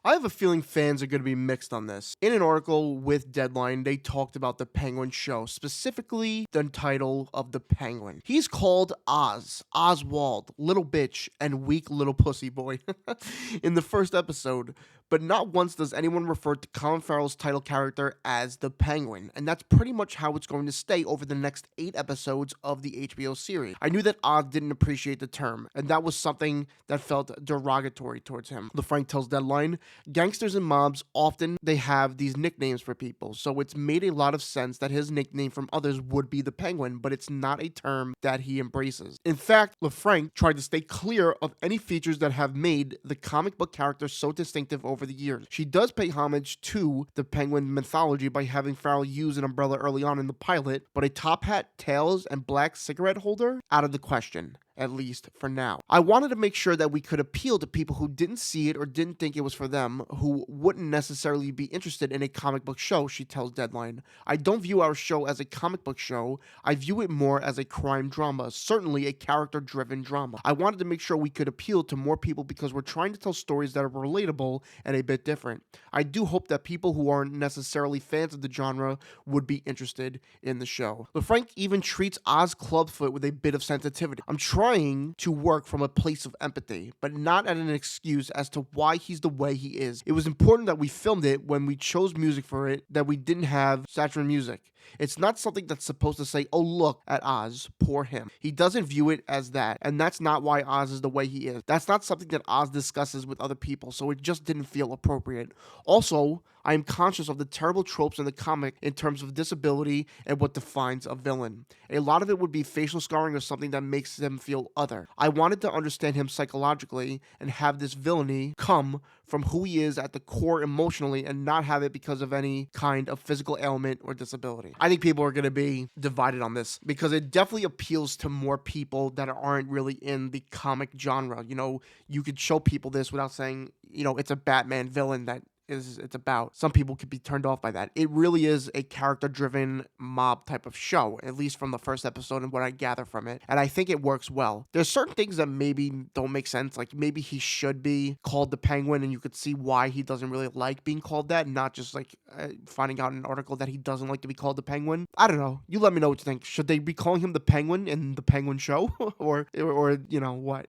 I have a feeling fans are going to be mixed on this. In an article with Deadline, they talked about the Penguin show, specifically the title of the Penguin. He's called Oz, Oswald, little bitch, and weak little pussy boy in the first episode, but not once does anyone refer to Colin Farrell's title character as the Penguin, and that's pretty much how it's going to stay over the next 8 episodes of the HBO series. I knew that Oz didn't appreciate the term, and that was something that felt derogatory towards him. LeFranc tells Deadline, gangsters and mobs often they have these nicknames for people, so it's made a lot of sense that his nickname from others would be the Penguin, but it's not a term that he embraces. In fact, LeFranc tried to stay clear of any features that have made the comic book character so distinctive over the years. She does pay homage to the Penguin mythology by having Farrell use an umbrella early on in the pilot, but a top hat, tails, and black cigarette holder? Out of the question, at least for now. I wanted to make sure that we could appeal to people who didn't see it or didn't think it was for them, who wouldn't necessarily be interested in a comic book show, she tells Deadline. I don't view our show as a comic book show. I view it more as a crime drama, certainly a character-driven drama. I wanted to make sure we could appeal to more people because we're trying to tell stories that are relatable and a bit different. I do hope that people who aren't necessarily fans of the genre would be interested in the show. LeFranc even treats Oz Clubfoot with a bit of sensitivity. I'm trying to work from a place of empathy, but not as an excuse as to why he's the way he is. It was important that we filmed it when we chose music for it that we didn't have saturn music. It's not something that's supposed to say, oh, look at Oz, poor him. He doesn't view it as that, and that's not why Oz is the way he is. That's not something that Oz discusses with other people, so it just didn't feel appropriate. Also, I am conscious of the terrible tropes in the comic in terms of disability and what defines a villain. A lot of it would be facial scarring or something that makes them feel other. I wanted to understand him psychologically and have this villainy come from who he is at the core emotionally and not have it because of any kind of physical ailment or disability. I think people are going to be divided on this because it definitely appeals to more people that aren't really in the comic genre. You know, you could show people this without saying, you know, it's a Batman villain that it's about. Some people could be turned off by that. It really is a character-driven mob type of show, at least from the first episode and what I gather from it. And I think it works well. There's certain things that maybe don't make sense. Like maybe he should be called the Penguin, and you could see why he doesn't really like being called that, not just like finding out in an article that he doesn't like to be called the Penguin. I don't know. You let me know what you think. Should they be calling him the Penguin in the Penguin show, or you know what?